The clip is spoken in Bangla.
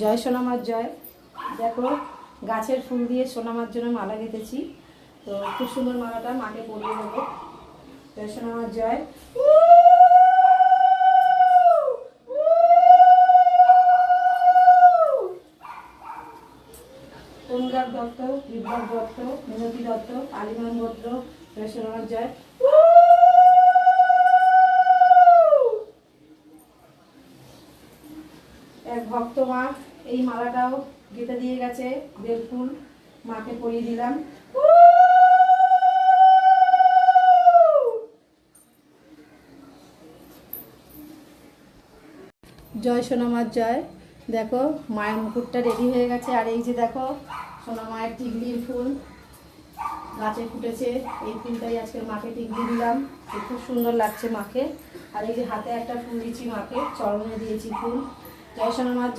জয় সোনামার জয়। দেখো গাছের ফুল দিয়ে সোনামার জন্য মালা গেঁথেছি, তো খুব সুন্দর মালাটা মাকে পরিয়ে দেবো। জয় সোনামার জয়। অনুরাগ দত্ত, বিপ্লব দত্ত, মিনতি দত্ত, কালিমান ভদ্র, জয় সোনামার জয়। এক ভক্ত মা এই মালাটাও গেঁথে দিয়ে গেছে, বেলফুল মাকে পরিয়ে দিলাম। জয় সোনামার জয়। দেখো মায়ের মুকুটটা রেডি হয়ে গেছে, আর এই যে দেখো সোনা মায়ের টিকলির ফুল গাছে ফুটেছে, এই ফুলটাই আজকে মাকে টিকলি দিলাম, খুব সুন্দর লাগছে মাকে। আর এই যে হাতে একটা ফুল দিচ্ছি মাকে, চরণে দিয়েছি ফুল। জয় সোনামার জয়।